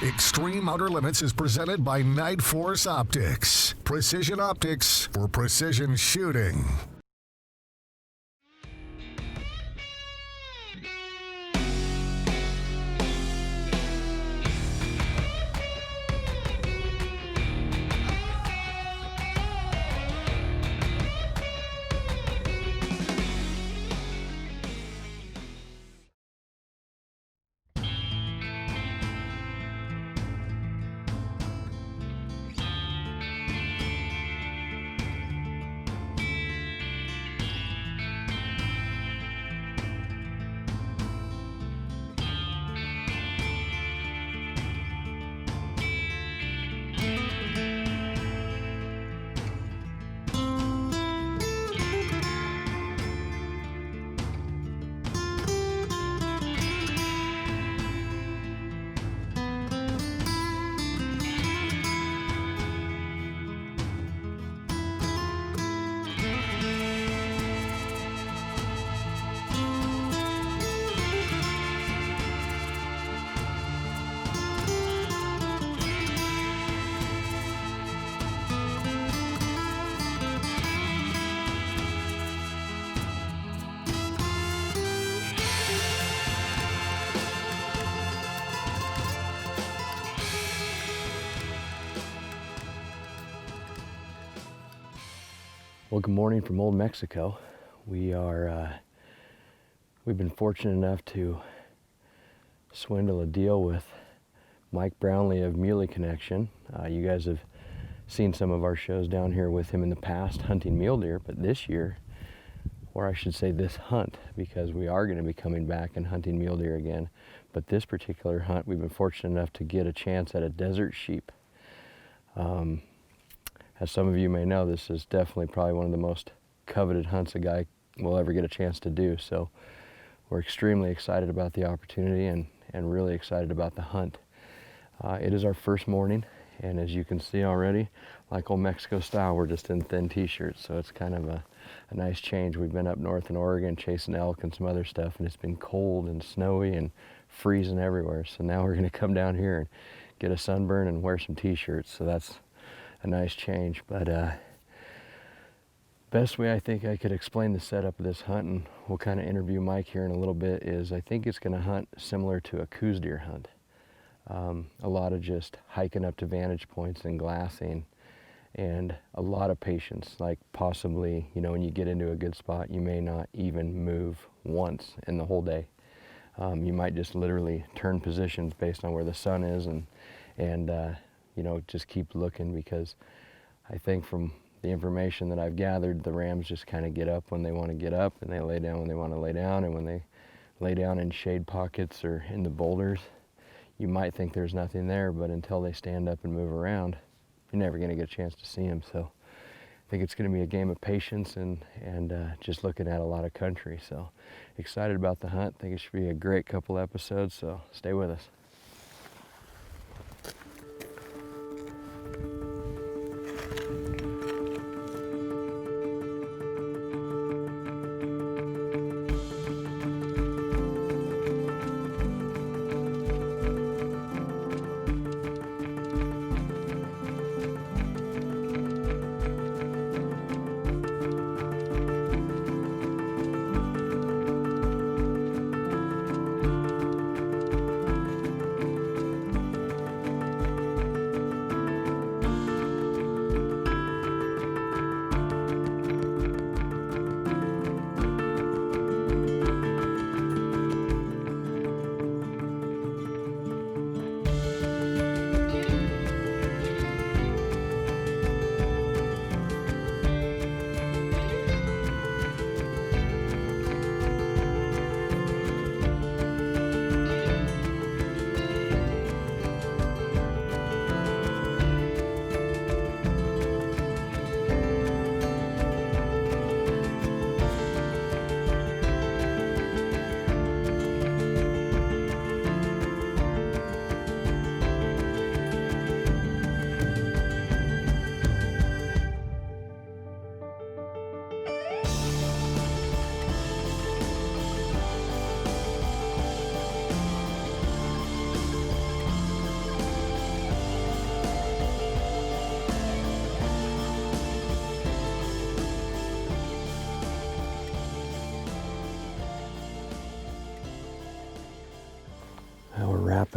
Extreme Outer Limits is presented by Night Force Optics. Precision optics for precision shooting. Well, good morning from Old Mexico. We've been fortunate enough to swindle a deal with Mike Brownlee of Muley Connection. You guys have seen some of our shows down here with him in the past hunting mule deer, but this year, or I should say this hunt, because we are going to be coming back and hunting mule deer again, but this particular hunt we've been fortunate enough to get a chance at a desert sheep. As some of you may know, this is definitely probably one of the most coveted hunts a guy will ever get a chance to do. So we're extremely excited about the opportunity and really excited about the hunt. It is our first morning, and as you can see already, like Old Mexico style, we're just in thin t-shirts, so it's kind of a nice change. We've been up north in Oregon chasing elk and some other stuff, and it's been cold and snowy and freezing everywhere. So now we're gonna come down here and get a sunburn and wear some t-shirts, so that's a nice change. But best way I think I could explain the setup of this hunt, and we'll kind of interview Mike here in a little bit, is I think it's going to hunt similar to a coos deer hunt. A lot of just hiking up to vantage points and glassing, and a lot of patience. Like possibly, you know, when you get into a good spot, you may not even move once in the whole day. You might just literally turn positions based on where the sun is, and you know, just keep looking, because I think from the information that I've gathered, the rams just kind of get up when they want to get up, and they lay down when they want to lay down, and when they lay down in shade pockets or in the boulders, you might think there's nothing there, but until they stand up and move around, you're never going to get a chance to see them. So I think it's going to be a game of patience and just looking at a lot of country. So excited about the hunt. I think it should be a great couple episodes, so stay with us.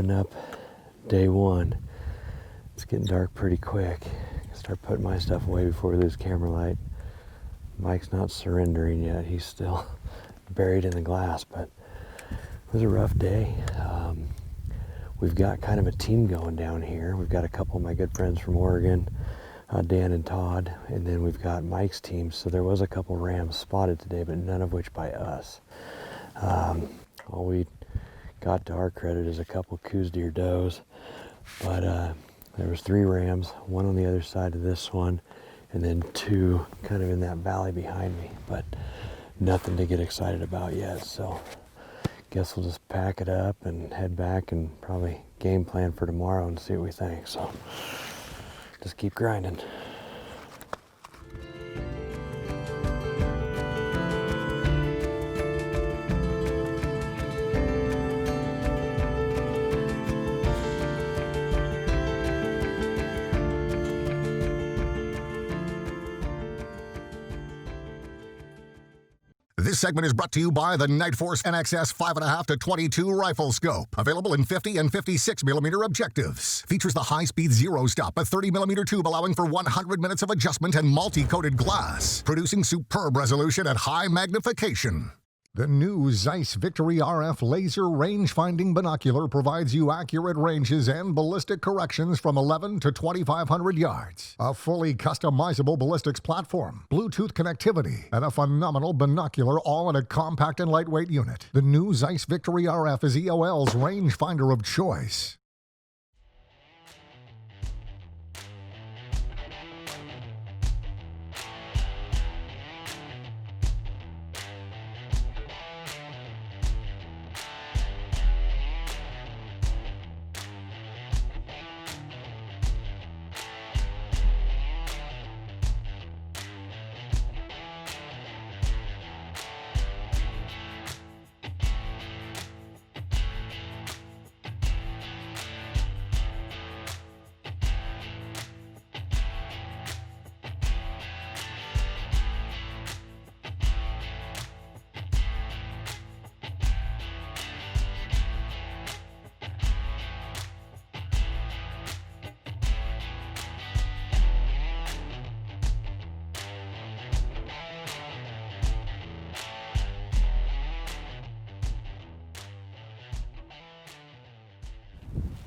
wrapping up day one. It's getting dark pretty quick. Start putting my stuff away before we lose camera light. Mike's not surrendering yet. He's still buried in the glass, but it was a rough day. We've got kind of a team going down here. We've got a couple of my good friends from Oregon, Dan and Todd, and then we've got Mike's team. So there was a couple rams spotted today, but none of which by us. All we got to our credit is a couple Coues deer does, but there was 3 rams, one on the other side of this one, and then 2 kind of in that valley behind me, but nothing to get excited about yet. So guess we'll just pack it up and head back and probably game plan for tomorrow and see what we think. So just keep grinding. This segment is brought to you by the Night Force NXS 5.5 to 22 rifle scope. Available in 50 and 56 millimeter objectives. Features the high-speed zero stop, a 30 millimeter tube allowing for 100 minutes of adjustment and multi-coated glass, producing superb resolution at high magnification. The new Zeiss Victory RF laser range-finding binocular provides you accurate ranges and ballistic corrections from 11 to 2,500 yards. A fully customizable ballistics platform, Bluetooth connectivity, and a phenomenal binocular all in a compact and lightweight unit. The new Zeiss Victory RF is EOL's rangefinder of choice.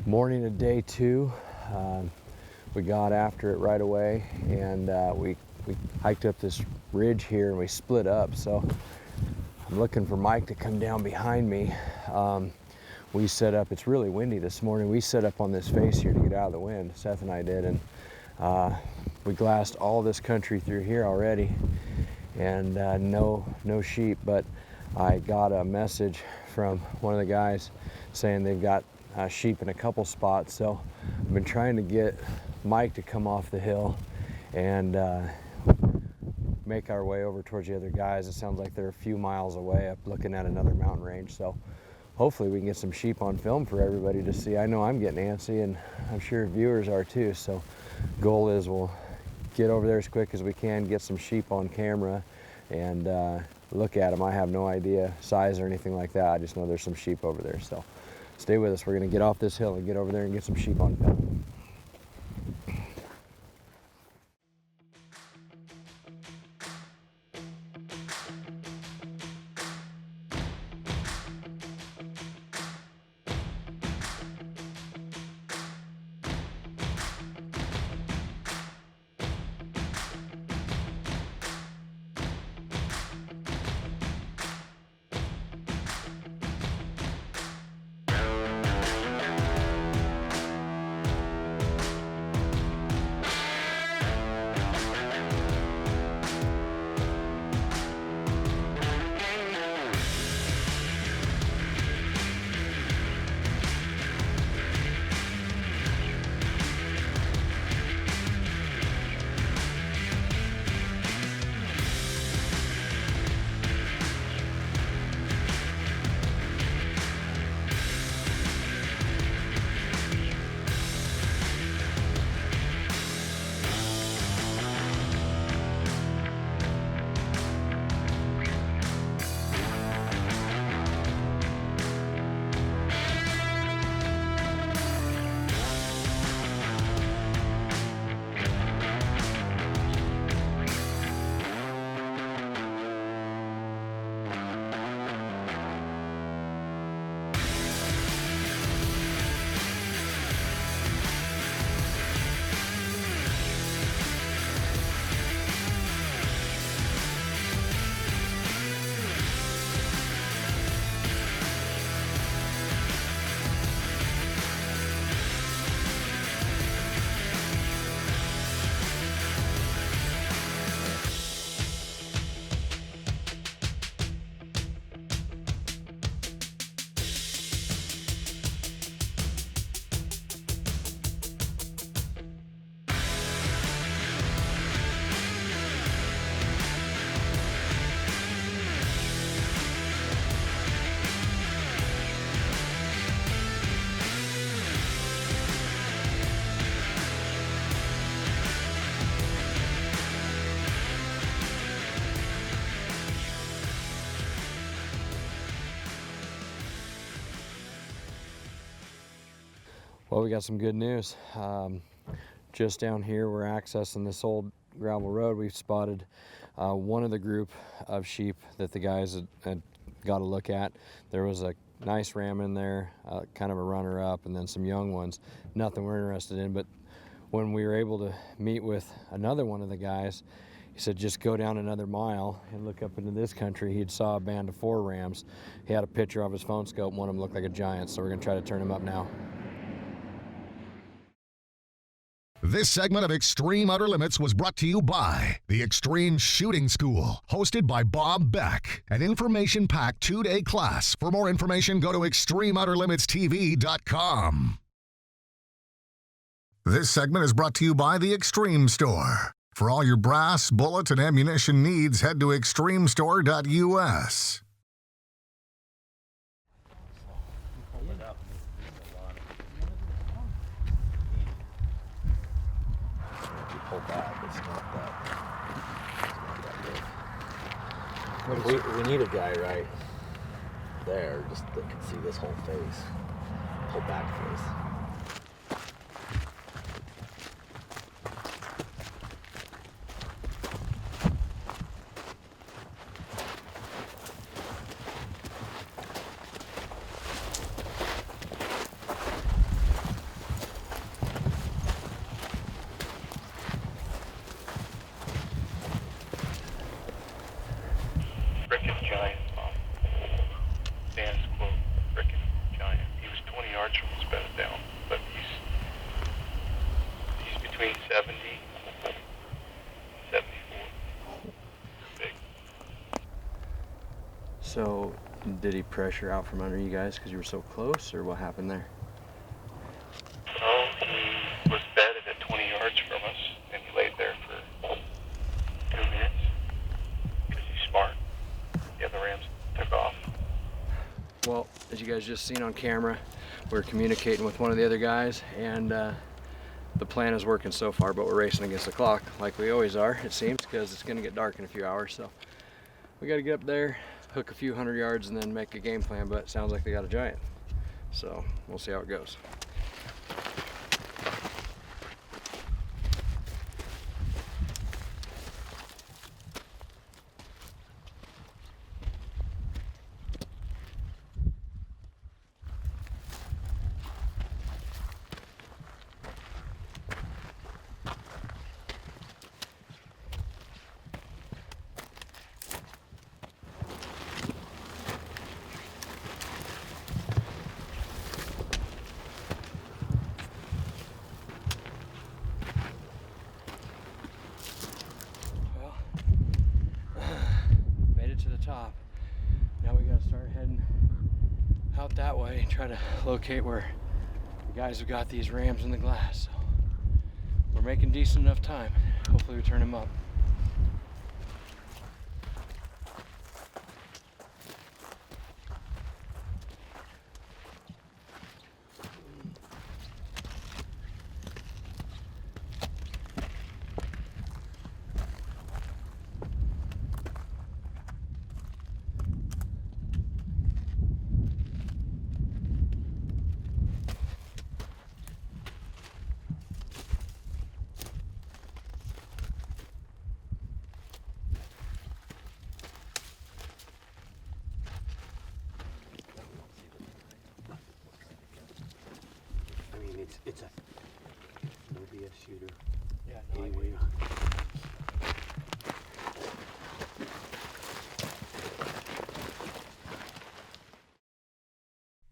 Morning of day 2. We got after it right away, and we hiked up this ridge here and we split up. So I'm looking for Mike to come down behind me. We set up, it's really windy this morning. We set up on this face here to get out of the wind, Seth and I did, and we glassed all this country through here already, and no sheep, but I got a message from one of the guys saying they've got sheep in a couple spots. So I've been trying to get Mike to come off the hill and make our way over towards the other guys. It sounds like they're a few miles away up looking at another mountain range. So hopefully we can get some sheep on film for everybody to see. I know I'm getting antsy, and I'm sure viewers are too. So goal is we'll get over there as quick as we can, get some sheep on camera, and look at them. I have no idea size or anything like that. I just know there's some sheep over there. So stay with us. We're going to get off this hill and get over there and get some sheep on film. Well, we got some good news. Just down here, we're accessing this old gravel road. We've spotted one of the group of sheep that the guys had got a look at. There was a nice ram in there, kind of a runner-up, and then some young ones. Nothing we're interested in, but when we were able to meet with another one of the guys, he said just go down another mile and look up into this country. He'd saw a band of 4 rams. He had a picture of his phone scope. One of them looked like a giant, so we're going to try to turn him up now. This segment of Extreme Outer Limits was brought to you by the Extreme Shooting School, hosted by Bob Beck, an information-packed 2-day class. For more information, go to extremeouterlimitstv.com. This segment is brought to you by the Extreme Store. For all your brass, bullet, and ammunition needs, head to extremestore.us. Pull back, it's not that good. We need a guy right there just that can see this whole face. Pull back face. So, did he pressure out from under you guys because you were so close, or what happened there? Oh, he was bedded at 20 yards from us, and he laid there for 2 minutes because he's smart. The other rams took off. Well, as you guys just seen on camera, we're communicating with one of the other guys, and the plan is working so far, but we're racing against the clock like we always are, it seems, because it's going to get dark in a few hours. So we got to get up there, hook a few hundred yards, and then make a game plan, but it sounds like they got a giant. So we'll see how it goes. Top. Now we got to start heading out that way and try to locate where the guys have got these rams in the glass. So we're making decent enough time. Hopefully we turn them up. It's a BS shooter. Yeah, no, anyway.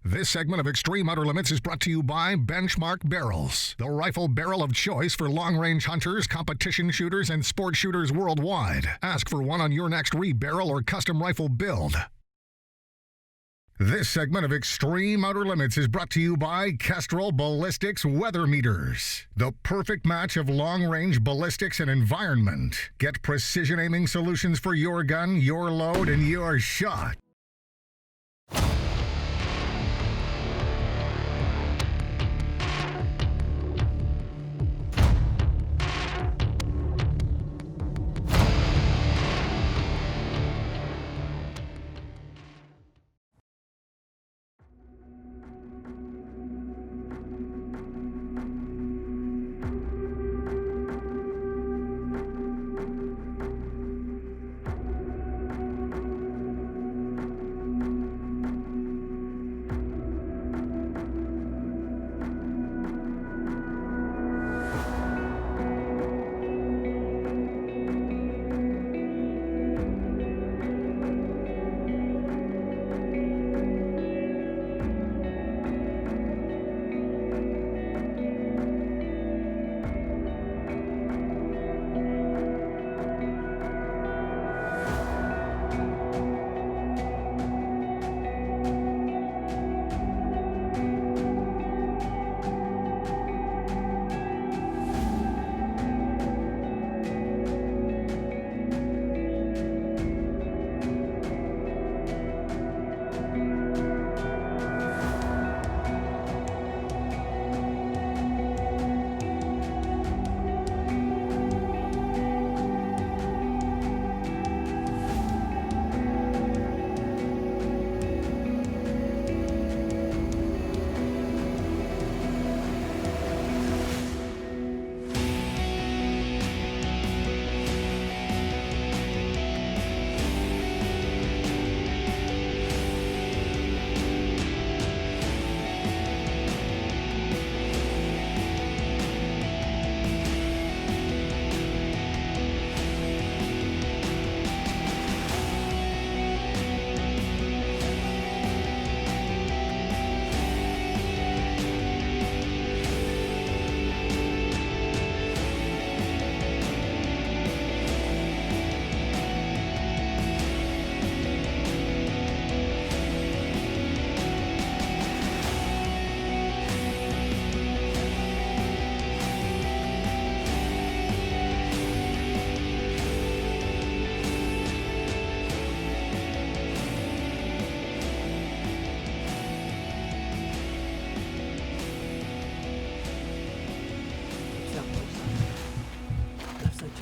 This segment of Extreme Outer Limits is brought to you by Benchmark Barrels, the rifle barrel of choice for long-range hunters, competition shooters, and sport shooters worldwide. Ask for one on your next rebarrel or custom rifle build. This segment of Extreme Outer Limits is brought to you by Kestrel Ballistics Weather Meters, the perfect match of long-range ballistics and environment. Get precision aiming solutions for your gun, your load, and your shot.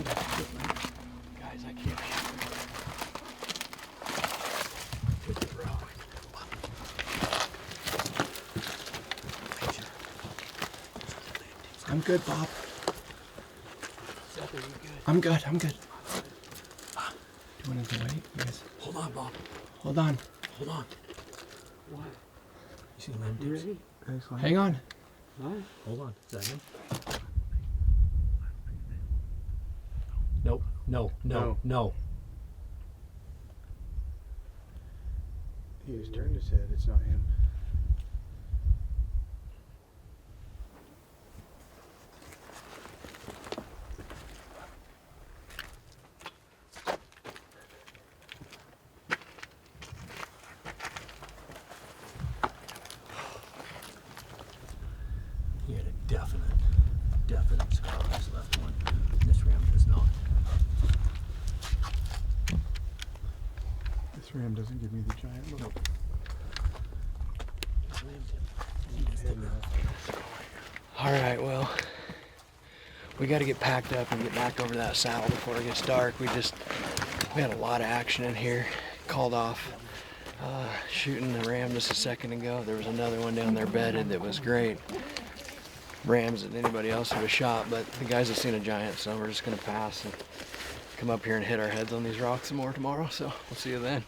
Guys, I can't hear. I'm good, Bob. I'm good. Do you want to wait? Yes. Hold on, Bob. Hold on. Hold on. What? You see the lamb tips? Hang on. Hold on. Is that him? Nope. No. He just turned his head. It's not him. He had a definite scar on his left one. This ram does not. This ram doesn't give me the giant look. Nope. All right, well, we got to get packed up and get back over that saddle before it gets dark. We had a lot of action in here. Called off shooting the ram just a second ago. There was another one down there bedded that was great. Rams that anybody else would have shot, but the guys have seen a giant, so we're just gonna pass and come up here and hit our heads on these rocks some more tomorrow. So we'll see you then.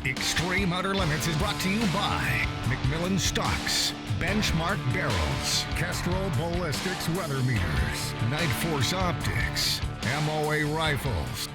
Extreme Outer Limits is brought to you by McMillan Stocks, Benchmark Barrels, Kestrel Ballistics Weather Meters, Night Force Optics, MOA Rifles,